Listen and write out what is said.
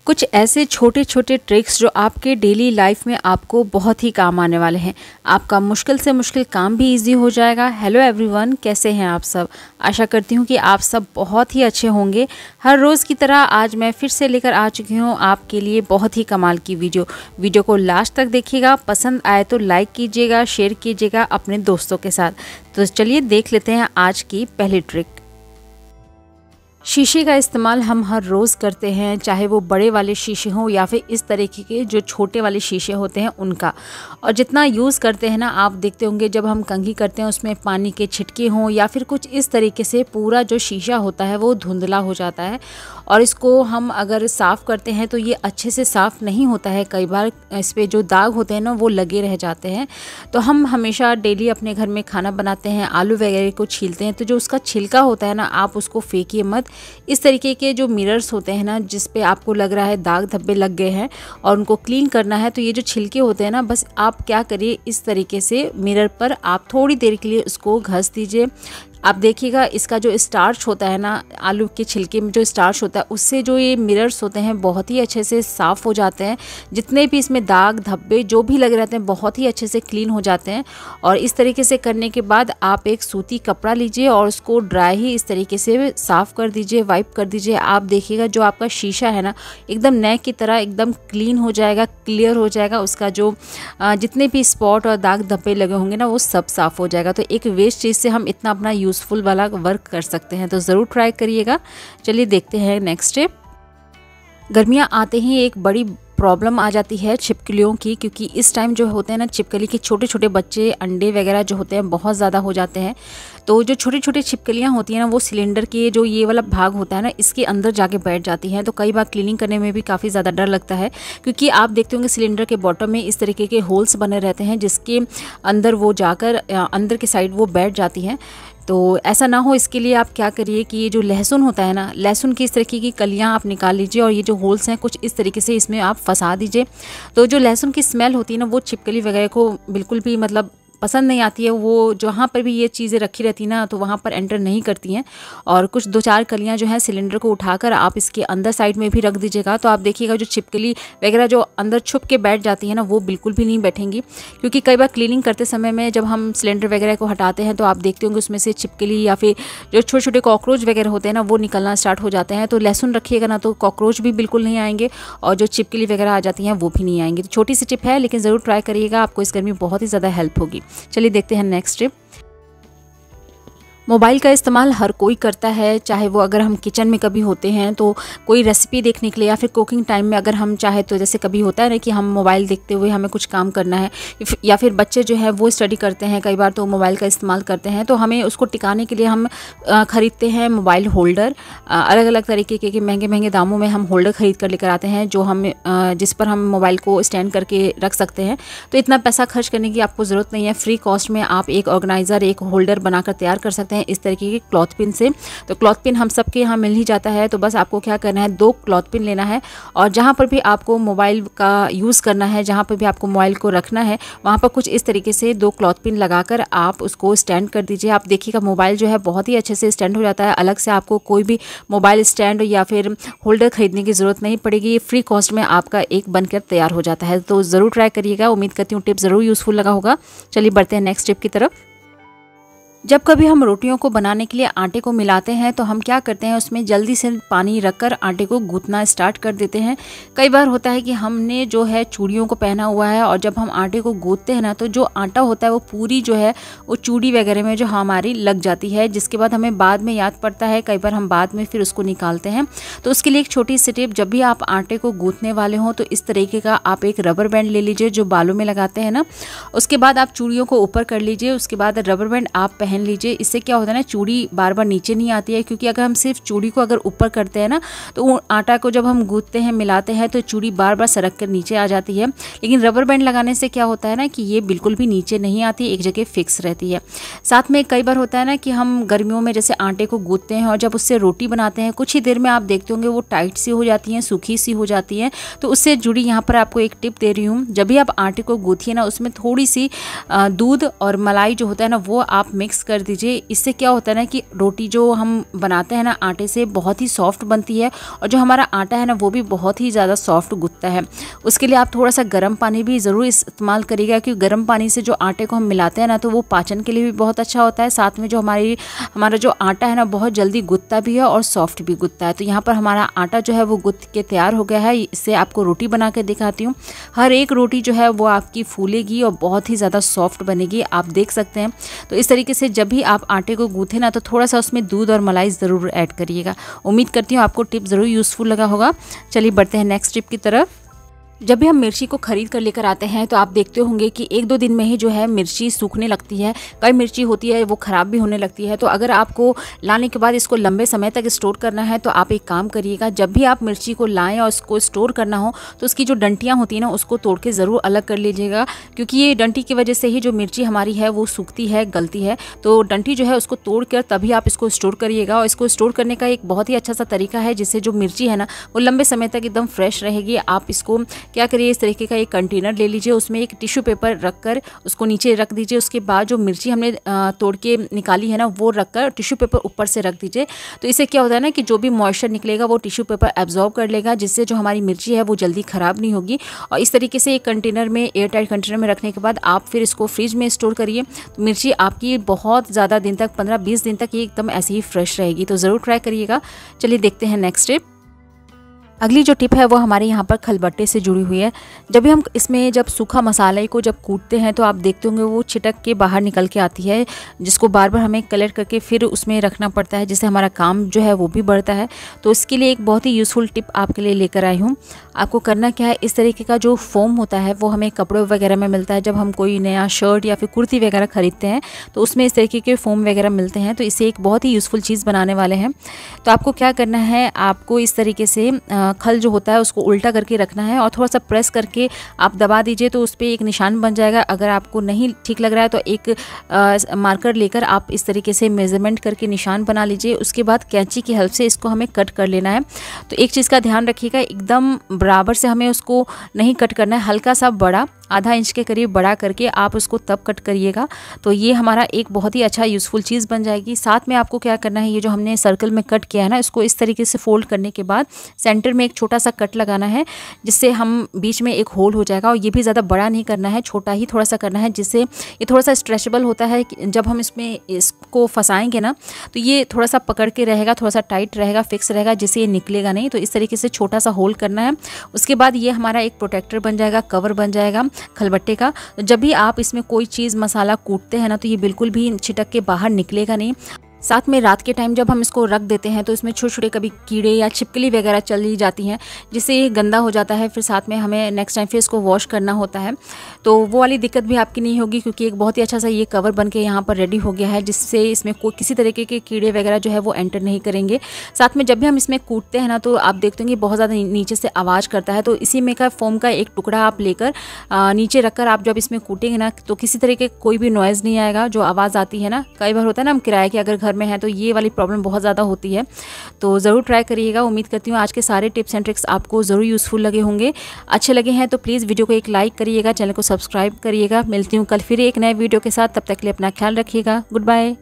कुछ ऐसे छोटे छोटे ट्रिक्स जो आपके डेली लाइफ में आपको बहुत ही काम आने वाले हैं। आपका मुश्किल से मुश्किल काम भी इजी हो जाएगा। हेलो एवरीवन, कैसे हैं आप सब? आशा करती हूँ कि आप सब बहुत ही अच्छे होंगे। हर रोज़ की तरह आज मैं फिर से लेकर आ चुकी हूँ आपके लिए बहुत ही कमाल की वीडियो को लास्ट तक देखिएगा। पसंद आए तो लाइक कीजिएगा, शेयर कीजिएगा अपने दोस्तों के साथ। तो चलिए देख लेते हैं आज की पहली ट्रिक। शीशे का इस्तेमाल हम हर रोज़ करते हैं, चाहे वो बड़े वाले शीशे हों या फिर इस तरीके के जो छोटे वाले शीशे होते हैं उनका। और जितना यूज़ करते हैं ना, आप देखते होंगे जब हम कंघी करते हैं उसमें पानी के छिटके हों या फिर कुछ इस तरीके से पूरा जो शीशा होता है वो धुंधला हो जाता है। और इसको हम अगर साफ़ करते हैं तो ये अच्छे से साफ़ नहीं होता है। कई बार इस पर जो दाग होते हैं ना वो लगे रह जाते हैं। तो हम हमेशा डेली अपने घर में खाना बनाते हैं, आलू वगैरह को छीलते हैं, तो जो उसका छिलका होता है ना, आप उसको फेंकिए मत। इस तरीके के जो मिरर्स होते हैं ना, जिस पे आपको लग रहा है दाग धब्बे लग गए हैं और उनको क्लीन करना है, तो ये जो छिलके होते हैं ना, बस आप क्या करिए, इस तरीके से मिरर पर आप थोड़ी देर के लिए उसको घस दीजिए। आप देखिएगा इसका जो स्टार्च होता है ना, आलू के छिलके में जो स्टार्च होता है, उससे जो ये मिरर्स होते हैं बहुत ही अच्छे से साफ़ हो जाते हैं। जितने भी इसमें दाग धब्बे जो भी लगे रहते हैं बहुत ही अच्छे से क्लीन हो जाते हैं। और इस तरीके से करने के बाद आप एक सूती कपड़ा लीजिए और उसको ड्राई ही इस तरीके से साफ़ कर दीजिए, वाइप कर दीजिए। आप देखिएगा जो आपका शीशा है ना, एकदम नए की तरह एकदम क्लीन हो जाएगा, क्लियर हो जाएगा। उसका जो जितने भी स्पॉट और दाग धब्बे लगे होंगे ना, वो सब साफ़ हो जाएगा। तो एक वेस्ट चीज़ से हम इतना अपना यूज़फुल वाला वर्क कर सकते हैं, तो ज़रूर ट्राई करिएगा। चलिए देखते हैं नेक्स्ट स्टेप। गर्मियाँ आते ही एक बड़ी प्रॉब्लम आ जाती है छिपकलियों की, क्योंकि इस टाइम जो होते हैं ना, छिपकली के छोटे छोटे बच्चे, अंडे वगैरह जो होते हैं बहुत ज़्यादा हो जाते हैं। तो जो छोटी छोटी छिपकलियाँ होती हैं ना, वो सिलेंडर के जो ये वाला भाग होता है ना, इसके अंदर जाके बैठ जाती हैं। तो कई बार क्लीनिंग करने में भी काफ़ी ज़्यादा डर लगता है, क्योंकि आप देखते होंगे सिलेंडर के बॉटम में इस तरीके के होल्स बने रहते हैं, जिसके अंदर वो जाकर अंदर के साइड वो बैठ जाती हैं। तो ऐसा ना हो, इसके लिए आप क्या करिए कि ये जो लहसुन होता है ना, लहसुन की इस तरीके की कलियां आप निकाल लीजिए और ये जो होल्स हैं कुछ इस तरीके से इसमें आप फंसा दीजिए। तो जो लहसुन की स्मेल होती है ना, वो छिपकली वगैरह को बिल्कुल भी मतलब पसंद नहीं आती है। वो जहाँ पर भी ये चीज़ें रखी रहती ना, तो वहाँ पर एंटर नहीं करती हैं। और कुछ 2-4 कलियाँ जो हैं सिलेंडर को उठाकर आप इसके अंदर साइड में भी रख दीजिएगा। तो आप देखिएगा जो छिपकली वगैरह जो अंदर छुप के बैठ जाती है ना, वो बिल्कुल भी नहीं बैठेंगी। क्योंकि कई बार क्लीनिंग करते समय में जब हम सिलेंडर वगैरह को हटाते हैं, तो आप देखते होंगे उसमें से छिपकली या फिर जो छोटे छोटे कॉकरोच वगैरह होते हैं ना, वो निकलना स्टार्ट हो जाते हैं। तो लहसुन रखिएगा ना, तो कॉकरोच भी बिल्कुल नहीं आएंगे और जो छिपकली वगैरह आ जाती हैं वो भी नहीं आएंगी। तो छोटी सी टिप है, लेकिन ज़रूर ट्राई करिएगा, आपको इस गर्मी बहुत ही ज़्यादा हेल्प होगी। चलिए देखते हैं नेक्स्ट टिप। मोबाइल का इस्तेमाल हर कोई करता है, चाहे वो अगर हम किचन में कभी होते हैं तो कोई रेसिपी देखने के लिए, या फिर कुकिंग टाइम में अगर हम चाहे तो, जैसे कभी होता है ना कि हम मोबाइल देखते हुए हमें कुछ काम करना है, या फिर बच्चे जो है वो स्टडी करते हैं कई बार, तो मोबाइल का इस्तेमाल करते हैं। तो हमें उसको टिकाने के लिए हम ख़रीदते हैं मोबाइल होल्डर। अलग अलग तरीके के महंगे महंगे दामों में हम होल्डर ख़रीद कर लेकर आते हैं, जो हम जिस पर हम मोबाइल को स्टैंड करके रख सकते हैं। तो इतना पैसा खर्च करने की आपको ज़रूरत नहीं है। फ्री कॉस्ट में आप एक ऑर्गेनाइज़र, एक होल्डर बनाकर तैयार कर सकते हैं इस तरीके के क्लॉथ पिन से। तो क्लॉथ पिन हम सबके यहाँ मिल ही जाता है। तो बस आपको क्या करना है, 2 क्लॉथ पिन लेना है और जहाँ पर भी आपको मोबाइल का यूज़ करना है, जहाँ पर भी आपको मोबाइल को रखना है, वहाँ पर कुछ इस तरीके से 2 क्लॉथ पिन लगाकर आप उसको स्टैंड कर दीजिए। आप देखिएगा मोबाइल जो है बहुत ही अच्छे से स्टैंड हो जाता है। अलग से आपको कोई भी मोबाइल स्टैंड या फिर होल्डर खरीदने की ज़रूरत नहीं पड़ेगी। फ्री कॉस्ट में आपका एक बनकर तैयार हो जाता है। तो ज़रूर ट्राई करिएगा। उम्मीद करती हूँ टिप ज़रूर यूज़फुल लगा होगा। चलिए बढ़ते हैं नेक्स्ट टिप की तरफ। जब कभी हम रोटियों को बनाने के लिए आटे को मिलाते हैं, तो हम क्या करते हैं, उसमें जल्दी से पानी रखकर आटे को गूंथना स्टार्ट कर देते हैं। कई बार होता है कि हमने जो है चूड़ियों को पहना हुआ है और जब हम आटे को गूंथते हैं ना, तो जो आटा होता है वो पूरी जो है वो चूड़ी वगैरह में जो हमारी लग जाती है, जिसके बाद हमें बाद में याद पड़ता है। कई बार हम बाद में फिर उसको निकालते हैं। तो उसके लिए एक छोटी सी टिप, जब भी आप आटे को गूंथने वाले हों तो इस तरीके का आप एक रबर बैंड ले लीजिए जो बालों में लगाते हैं ना। उसके बाद आप चूड़ियों को ऊपर कर लीजिए, उसके बाद रबर बैंड आप पहन लीजिए। इससे क्या होता है ना, चूड़ी बार बार नीचे नहीं आती है। क्योंकि अगर हम सिर्फ चूड़ी को अगर ऊपर करते हैं ना, तो आटा को जब हम गूंथते हैं, मिलाते हैं, तो चूड़ी बार बार सरक कर नीचे आ जाती है। लेकिन रबर बैंड लगाने से क्या होता है ना कि ये बिल्कुल भी नीचे नहीं आती, एक जगह फिक्स रहती है। साथ में कई बार होता है ना कि हम गर्मियों में जैसे आटे को गूंथते हैं और जब उससे रोटी बनाते हैं, कुछ ही देर में आप देखते होंगे वो टाइट सी हो जाती हैं, सूखी सी हो जाती हैं। तो उससे जुड़ी यहाँ पर आपको एक टिप दे रही हूँ। जब भी आप आटे को गूंथिए ना, उसमें थोड़ी सी दूध और मलाई जो होता है ना, वो आप मिक्स मिक्स कर दीजिए। इससे क्या होता है ना कि रोटी जो हम बनाते हैं ना आटे से बहुत ही सॉफ्ट बनती है और जो हमारा आटा है ना वो भी बहुत ही ज़्यादा सॉफ्ट गूंथता है। उसके लिए आप थोड़ा सा गर्म पानी भी ज़रूर इस्तेमाल करिएगा, क्योंकि गर्म पानी से जो आटे को हम मिलाते हैं ना तो वो पाचन के लिए भी बहुत अच्छा होता है। साथ में जो हमारा जो आटा है ना बहुत जल्दी गूंथता भी है और सॉफ्ट भी गूंथता है। तो यहाँ पर हमारा आटा जो है वो गूंथ के तैयार हो गया है। इससे आपको रोटी बना के दिखाती हूँ। हर एक रोटी जो है वो आपकी फूलेगी और बहुत ही ज़्यादा सॉफ्ट बनेगी, आप देख सकते हैं। तो इस तरीके से जब भी आप आटे को गूँथे ना तो थोड़ा सा उसमें दूध और मलाई ज़रूर ऐड करिएगा। उम्मीद करती हूँ आपको टिप ज़रूर यूज़फुल लगा होगा। चलिए बढ़ते हैं नेक्स्ट टिप की तरफ। जब भी हम मिर्ची को खरीद कर लेकर आते हैं तो आप देखते होंगे कि 1-2 दिन में ही जो है मिर्ची सूखने लगती है। कई मिर्ची होती है वो ख़राब भी होने लगती है। तो अगर आपको लाने के बाद इसको लंबे समय तक स्टोर करना है तो आप एक काम करिएगा, जब भी आप मिर्ची को लाएं और उसको स्टोर करना हो तो उसकी जो डंटियाँ होती हैं ना उसको तोड़ के ज़रूर अलग कर लीजिएगा, क्योंकि ये डंटी की वजह से ही जो मिर्ची हमारी है वो सूखती है, गलती है। तो डंटी जो है उसको तोड़ कर तभी आप इसको स्टोर करिएगा। और इसको स्टोर करने का एक बहुत ही अच्छा सा तरीका है जिससे जो मिर्ची है ना वो लंबे समय तक एकदम फ्रेश रहेगी। आप इसको क्या करिए, इस तरीके का एक कंटेनर ले लीजिए, उसमें एक टिश्यू पेपर रखकर उसको नीचे रख दीजिए। उसके बाद जो मिर्ची हमने तोड़ के निकाली है ना वो रखकर टिश्यू पेपर ऊपर से रख दीजिए। तो इससे क्या होता है ना कि जो भी मॉइस्चर निकलेगा वो टिश्यू पेपर एब्जॉर्ब कर लेगा, जिससे जो हमारी मिर्ची है वो जल्दी ख़राब नहीं होगी। और इस तरीके से एक कंटेनर में, एयर टाइट कंटेनर में रखने के बाद आप फिर इसको फ्रिज में स्टोर करिए। तो मिर्ची आपकी बहुत ज़्यादा दिन तक, 15-20 दिन तक ये एकदम ऐसे ही फ्रेश रहेगी। तो ज़रूर ट्राई करिएगा। चलिए देखते हैं नेक्स्ट टिप। अगली जो टिप है वो हमारे यहाँ पर खलबट्टे से जुड़ी हुई है। जब भी हम इसमें जब सूखा मसाले को जब कूटते हैं तो आप देखते होंगे वो छिटक के बाहर निकल के आती है, जिसको बार बार हमें कलेक्ट करके फिर उसमें रखना पड़ता है, जिससे हमारा काम जो है वो भी बढ़ता है। तो इसके लिए एक बहुत ही यूज़फुल टिप आपके लिए लेकर आई हूँ। आपको करना क्या है, इस तरीके का जो फोम होता है वो हमें कपड़ों वगैरह में मिलता है। जब हम कोई नया शर्ट या फिर कुर्ती वगैरह खरीदते हैं तो उसमें इस तरीके के फोम वगैरह मिलते हैं। तो इससे एक बहुत ही यूज़फुल चीज़ बनाने वाले हैं। तो आपको क्या करना है, आपको इस तरीके से खल जो होता है उसको उल्टा करके रखना है और थोड़ा सा प्रेस करके आप दबा दीजिए तो उस पर एक निशान बन जाएगा। अगर आपको नहीं ठीक लग रहा है तो एक मार्कर लेकर आप इस तरीके से मेजरमेंट करके निशान बना लीजिए। उसके बाद कैंची की हेल्प से इसको हमें कट कर लेना है। तो एक चीज़ का ध्यान रखिएगा, एकदम बराबर से हमें उसको नहीं कट करना है, हल्का सा बड़ा, आधा इंच के करीब बड़ा करके आप उसको तब कट करिएगा। तो ये हमारा एक बहुत ही अच्छा यूज़फुल चीज़ बन जाएगी। साथ में आपको क्या करना है, ये जो हमने सर्कल में कट किया है ना इसको इस तरीके से फोल्ड करने के बाद सेंटर में एक छोटा सा कट लगाना है, जिससे हम बीच में एक होल हो जाएगा। और ये भी ज़्यादा बड़ा नहीं करना है, छोटा ही थोड़ा सा करना है, जिससे ये थोड़ा सा स्ट्रेचेबल होता है। जब हम इसमें इसको फंसाएंगे ना तो ये थोड़ा सा पकड़ के रहेगा, थोड़ा सा टाइट रहेगा, फिक्स रहेगा, जिससे ये निकलेगा नहीं। तो इस तरीके से छोटा सा होल करना है। उसके बाद ये हमारा एक प्रोटेक्टर बन जाएगा, कवर बन जाएगा खलबट्टे का। जब भी आप इसमें कोई चीज़ मसाला कूटते हैं ना तो ये बिल्कुल भी छिटक के बाहर निकलेगा नहीं। साथ में रात के टाइम जब हम इसको रख देते हैं तो इसमें छोटे छोटे कभी कीड़े या छिपकली वगैरह चली जाती हैं, जिससे ये गंदा हो जाता है। फिर साथ में हमें नेक्स्ट टाइम फिर इसको वॉश करना होता है, तो वो वाली दिक्कत भी आपकी नहीं होगी, क्योंकि एक बहुत ही अच्छा सा ये कवर बन के यहाँ पर रेडी हो गया है, जिससे इसमें कोई किसी तरीके के कीड़े वगैरह जो है वो एंटर नहीं करेंगे। साथ में जब भी हम इसमें कूटते हैं ना तो आप देखते होंगे बहुत ज़्यादा नीचे से आवाज़ करता है। तो इसी में का फोम का एक टुकड़ा आप लेकर नीचे रखकर आप जब इसमें कूटेंगे ना तो किसी तरीके कोई भी नॉइज़ नहीं आएगा। जो आवाज़ आती है ना, कई बार होता है ना हम किराए के अगर घर में है तो ये वाली प्रॉब्लम बहुत ज़्यादा होती है। तो ज़रूर ट्राई करिएगा। उम्मीद करती हूँ आज के सारे टिप्स एंड ट्रिक्स आपको ज़रूर यूज़फुल लगे होंगे। अच्छे लगे हैं तो प्लीज़ वीडियो को एक लाइक करिएगा, चैनल को सब्सक्राइब करिएगा। मिलती हूँ कल फिर एक नए वीडियो के साथ, तब तक के लिए अपना ख्याल रखिएगा। Good bye.